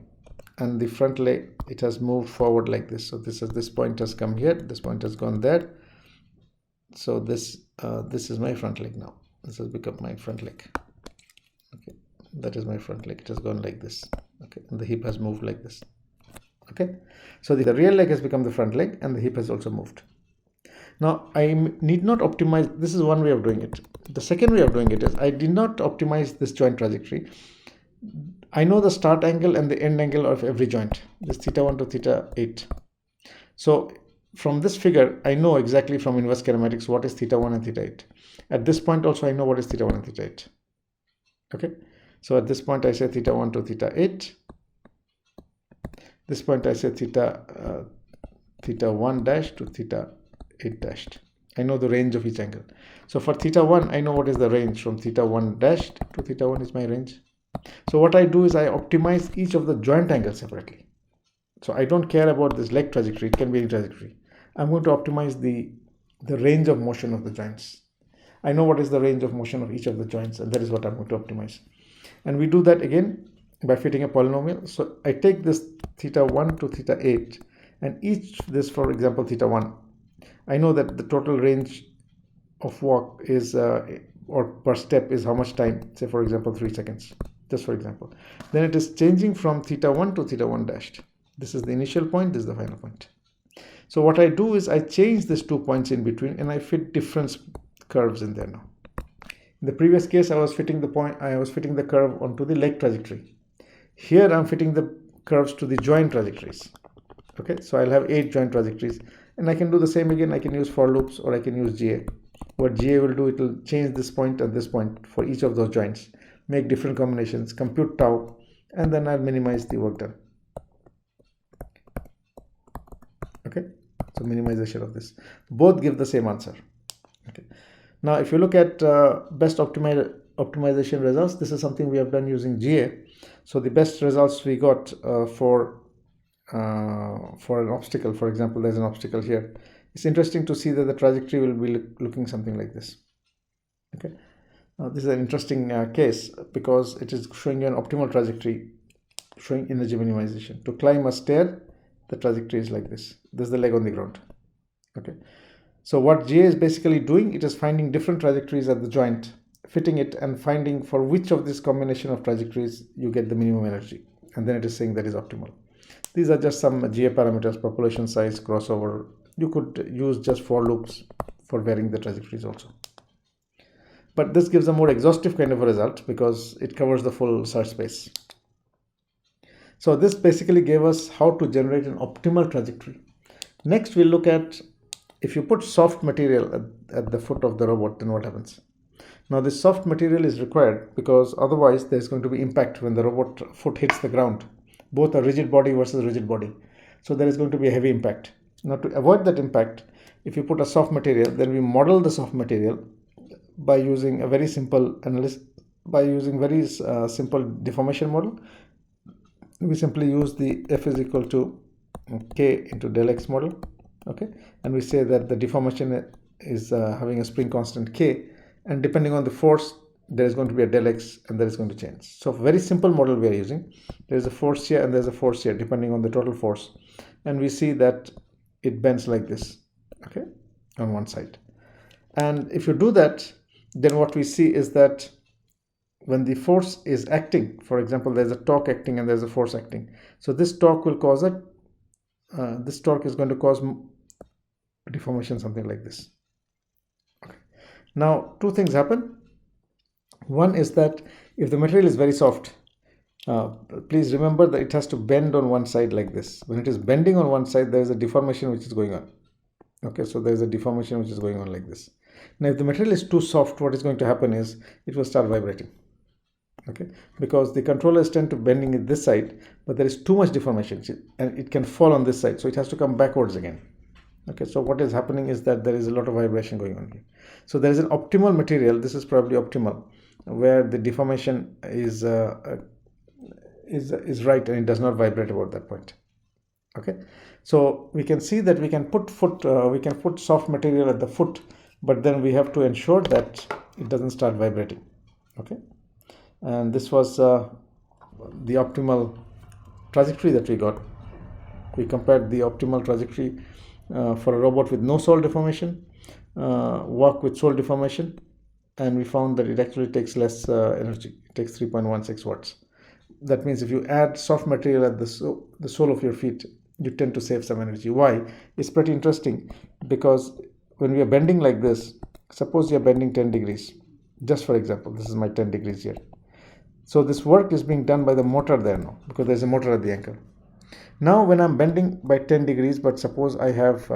and the front leg, it has moved forward like this. So this point has come here, this point has gone there. So this is my front leg now. This has become my front leg. Okay, that is my front leg. It has gone like this. Okay, and the hip has moved like this. Okay, so the rear leg has become the front leg and the hip has also moved. Now I need not optimize. This is one way of doing it. The second way of doing it is I did not optimize this joint trajectory. I know the start angle and the end angle of every joint. This theta1 to theta8. So from this figure, I know exactly from inverse kinematics what is theta1 and theta8. At this point also I know what is theta1 and theta8. Okay, so at this point I say theta1 to theta8. This point I say theta1 dash to theta8 dash. I know the range of each angle. So for theta1, I know what is the range from theta1 dash to theta1 is my range. So what I do is I optimize each of the joint angles separately. So I don't care about this leg trajectory. It can be any trajectory. I'm going to optimize the range of motion of the joints. I know what is the range of motion of each of the joints, and that is what I'm going to optimize. And we do that again by fitting a polynomial. So I take this theta1 to theta8 and each this, for example, theta1. I know that the total range of walk is or per step is how much time, say for example 3 seconds, just for example. Then it is changing from theta1 to theta1 dashed. This is the initial point, this is the final point. So what I do is I change these 2 points in between and I fit different curves in there now. In the previous case, I was fitting the curve onto the leg trajectory. Here I'm fitting the curves to the joint trajectories. Okay, so I'll have 8 joint trajectories, and I can do the same again. I can use for loops or I can use GA. What GA will do, it will change this point and this point for each of those joints, make different combinations, compute tau, and then I'll minimize the work done. Okay, so minimization of this. Both give the same answer. Okay. Now, if you look at best optimization results, this is something we have done using GA. So the best results we got for an obstacle, for example, there's an obstacle here. It's interesting to see that the trajectory will be looking something like this. Okay, this is an interesting case because it is showing you an optimal trajectory, showing energy minimization. To climb a stair, the trajectory is like this. This is the leg on the ground. Okay, so what GA is basically doing, it is finding different trajectories at the joint, fitting it and finding for which of this combination of trajectories you get the minimum energy, and then it is saying that is optimal. These are just some GA parameters: population size, crossover. You could use just for loops for varying the trajectories also. But this gives a more exhaustive kind of a result because it covers the full search space. So this basically gave us how to generate an optimal trajectory. Next, we'll look at if you put soft material at the foot of the robot, then what happens? Now, this soft material is required because otherwise there's going to be impact when the robot foot hits the ground. Both a rigid body versus rigid body. So there is going to be a heavy impact. Now, to avoid that impact, if you put a soft material, then we model the soft material by using a very simple analysis, by using very simple deformation model. We simply use the F is equal to K into del X model. Okay, and we say that the deformation is having a spring constant K, and depending on the force, there is going to be a del X, and that is going to change. So very simple model we are using. There is a force here and there is a force here depending on the total force, and we see that it bends like this, okay, on one side. And if you do that, then what we see is that when the force is acting, for example, there's a torque acting and there's a force acting. So this torque will cause this torque is going to cause deformation, something like this. Okay. Now, two things happen. One is that if the material is very soft, please remember that it has to bend on one side like this. When it is bending on one side, there is a deformation which is going on. Okay, so there is a deformation which is going on like this. Now, if the material is too soft, what is going to happen is it will start vibrating. Okay, because the controllers tend to bending it this side, but there is too much deformation and it can fall on this side, so it has to come backwards again. Okay, so what is happening is that there is a lot of vibration going on here. So there is an optimal material, this is probably optimal, where the deformation is right and it does not vibrate about that point. Okay, so we can see that we can put soft material at the foot, but then we have to ensure that it doesn't start vibrating. Okay, and this was the optimal trajectory that we got. We compared the optimal trajectory for a robot with no sole deformation, walk with sole deformation, and we found that it actually takes less energy. It takes 3.16 watts. That means if you add soft material at the sole of your feet, you tend to save some energy. Why? It's pretty interesting, because when we are bending like this, suppose you are bending 10 degrees, just for example, this is my 10 degrees here. So this work is being done by the motor there now, because there's a motor at the ankle. Now when I'm bending by 10 degrees, but suppose I have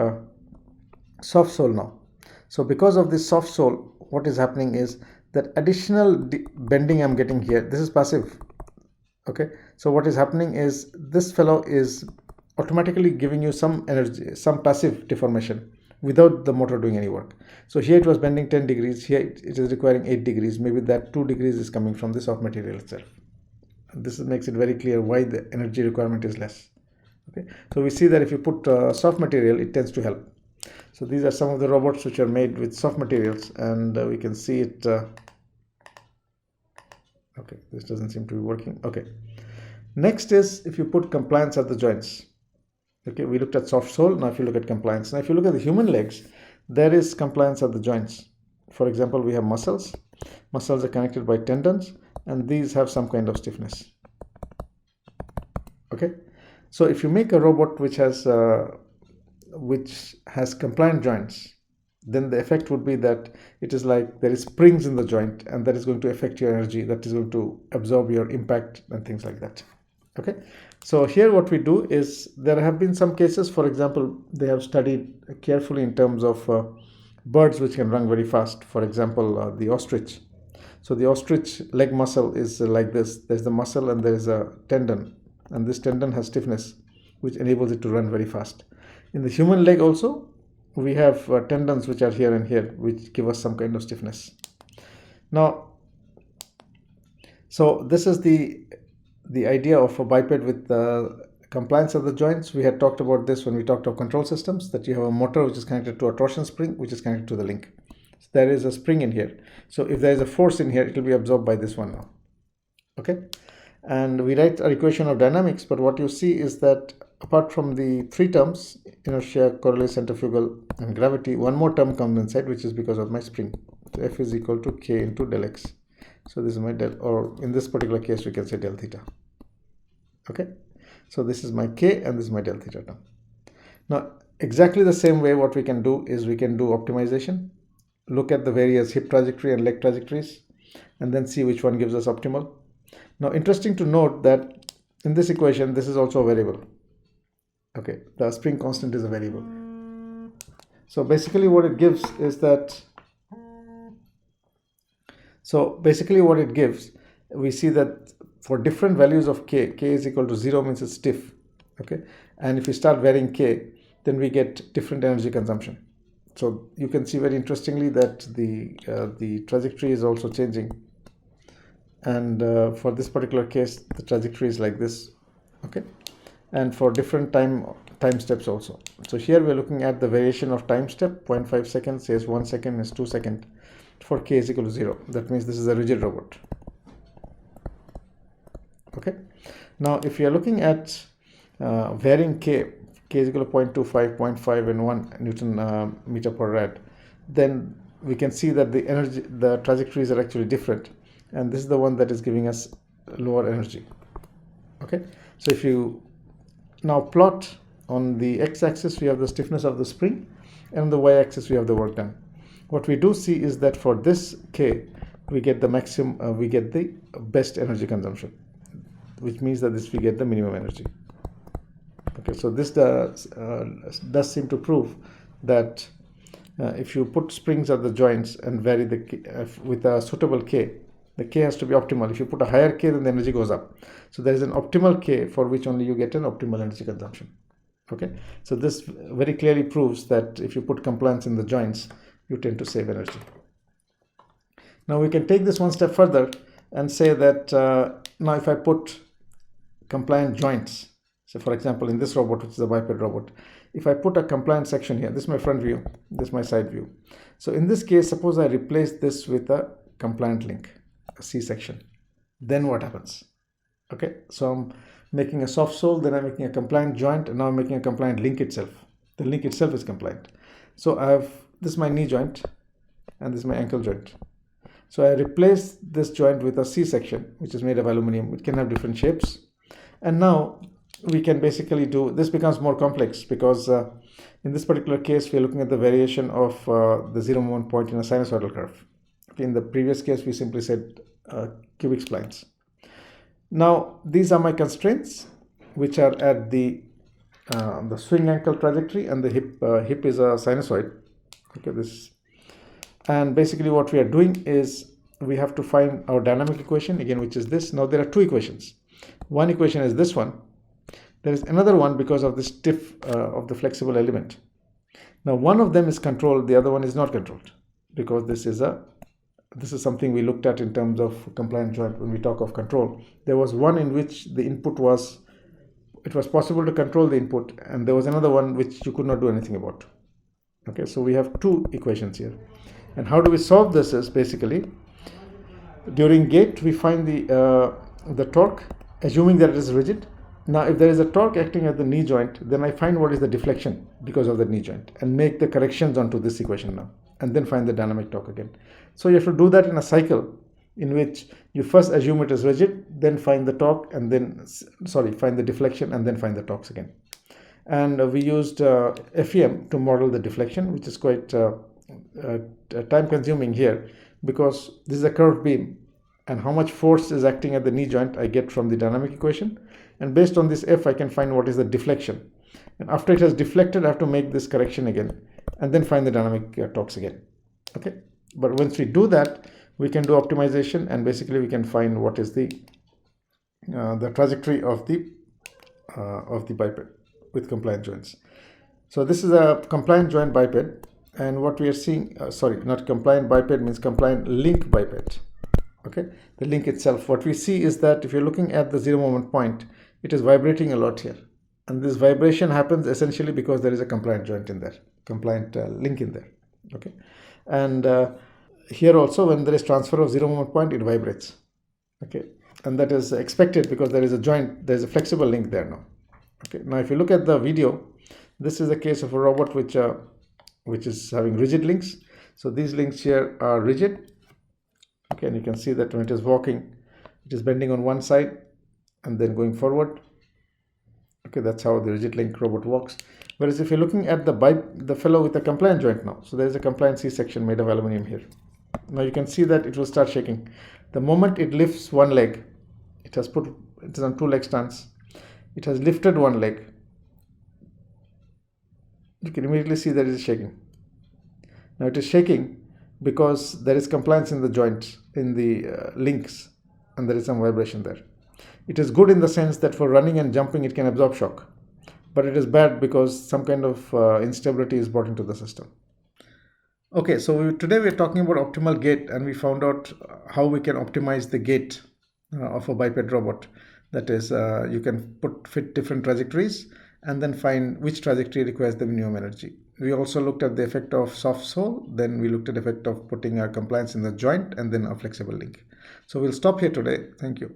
soft sole now. So because of this soft sole, what is happening is that additional bending I'm getting here, this is passive. Okay, so what is happening is this fellow is automatically giving you some energy, some passive deformation without the motor doing any work. So here it was bending 10 degrees, here it is requiring 8 degrees. Maybe that 2 degrees is coming from the soft material itself. This makes it very clear why the energy requirement is less. Okay, so we see that if you put soft material, it tends to help. So these are some of the robots which are made with soft materials, and we can see it. Okay, this doesn't seem to be working. Okay, next is if you put compliance at the joints. Okay, we looked at soft sole. Now if you look at compliance, now if you look at the human legs, there is compliance at the joints. For example, we have muscles. Muscles are connected by tendons, and these have some kind of stiffness. Okay, so if you make a robot which has compliant joints, then the effect would be that it is like there is springs in the joint, and that is going to affect your energy, that is going to absorb your impact and things like that. Okay, so here what we do is there have been some cases, for example, they have studied carefully in terms of birds which can run very fast. For example, the ostrich. So the ostrich leg muscle is like this. There's the muscle and there is a tendon, and this tendon has stiffness which enables it to run very fast. In the human leg also, we have tendons which are here and here which give us some kind of stiffness. Now, so this is the idea of a biped with compliance of the joints. We had talked about this when we talked of control systems, that you have a motor which is connected to a torsion spring which is connected to the link. So there is a spring in here. So if there is a force in here, it will be absorbed by this one now. Okay, and we write our equation of dynamics, but what you see is that apart from the three terms, inertia, Coriolis, centrifugal, and gravity, one more term comes inside, which is because of my spring. So F is equal to K into del X. So this is my del, or in this particular case, we can say del theta. Okay, so this is my K and this is my del theta term. Now, exactly the same way, what we can do is we can do optimization, look at the various hip trajectory and leg trajectories, and then see which one gives us optimal. Now, interesting to note that in this equation, this is also a variable. Okay, the spring constant is a variable. So basically what it gives is that, we see that for different values of K is equal to 0 means it's stiff. Okay, and if we start varying K, then we get different energy consumption. So you can see very interestingly that the trajectory is also changing. And for this particular case, the trajectory is like this. Okay, and for different time time steps also. So here we're looking at the variation of time step. 0.5 seconds says 1 second is 2 seconds for k is equal to 0. That means this is a rigid robot. Okay. Now if you are looking at varying k is equal to 0.25, 0.5 and 1 Newton meter per rad, then we can see that the trajectories are actually different, and this is the one that is giving us lower energy. Okay, so if you now plot on the x-axis we have the stiffness of the spring, and on the y-axis we have the work done. What we do see is that for this k we get the maximum, we get the best energy consumption, which means that we get the minimum energy. Okay, so this does seem to prove that if you put springs at the joints and vary the k, with a suitable k, the k has to be optimal. If you put a higher k, then the energy goes up. So there is an optimal k for which only you get an optimal energy consumption. Okay, so this very clearly proves that if you put compliance in the joints, you tend to save energy. Now we can take this one step further and say that now if I put compliant joints, so for example in this robot, which is a biped robot, if I put a compliant section here, this is my front view, this is my side view. So in this case, suppose I replace this with a compliant link, a C section, then what happens? Okay, so I'm making a soft sole, then I'm making a compliant joint, and now I'm making a compliant link itself. The link itself is compliant. So I have, this is my knee joint and this is my ankle joint. So I replace this joint with a C section, which is made of aluminum. It can have different shapes. And now we can basically do, this becomes more complex because in this particular case, we're looking at the variation of the zero moment point in a sinusoidal curve. In the previous case, we simply said cubic splines. Now, these are my constraints, which are at the swing ankle trajectory, and the hip is a sinusoid. Okay, this, and basically what we are doing is we have to find our dynamic equation again, which is this. Now there are two equations. One equation is this one. There is another one because of the stiff of the flexible element. Now one of them is controlled, the other one is not controlled, because this is something we looked at in terms of compliant joint when we talk of control. There was one in which the input was, it was possible to control the input, and there was another one which you could not do anything about. Okay, so we have two equations here. And how do we solve this is basically, during gait we find the torque, assuming that it is rigid. Now if there is a torque acting at the knee joint, then I find what is the deflection because of the knee joint and make the corrections onto this equation now, and then find the dynamic torque again. So you have to do that in a cycle in which you first assume it is rigid, then find the torque, and then find the deflection, and then find the torques again. And we used FEM to model the deflection, which is quite time consuming here because this is a curved beam, and how much force is acting at the knee joint I get from the dynamic equation, and based on this F I can find what is the deflection, and after it has deflected I have to make this correction again and then find the dynamic torques again. Okay, but once we do that, we can do optimization, and basically we can find what is the trajectory of the biped with compliant joints. So this is a compliant joint biped, and what we are seeing, not compliant biped means compliant link biped. Okay, the link itself, what we see is that if you're looking at the zero moment point, it is vibrating a lot here, and this vibration happens essentially because there is a compliant joint in there, compliant link in there. Okay, and here also when there is transfer of zero moment point, it vibrates. Okay, and that is expected because there is a joint, there is a flexible link there now. Okay, now if you look at the video, this is a case of a robot which is having rigid links. So these links here are rigid. Okay, and you can see that when it is walking, it is bending on one side and then going forward. Okay, that's how the rigid link robot walks. Whereas if you're looking at the fellow with a compliant joint now, so there is a compliant C section made of aluminum here. Now you can see that it will start shaking. The moment it lifts one leg, it is on two leg stance. It has lifted one leg. You can immediately see that it is shaking. Now it is shaking because there is compliance in the joints, in the links, and there is some vibration there. It is good in the sense that for running and jumping it can absorb shock, but it is bad because some kind of instability is brought into the system. Okay, so today we are talking about optimal gait, and we found out how we can optimize the gait of a biped robot. That is, you can fit different trajectories and then find which trajectory requires the minimum energy. We also looked at the effect of soft sole, then we looked at the effect of putting our compliance in the joint, and then a flexible link. So we'll stop here today. Thank you.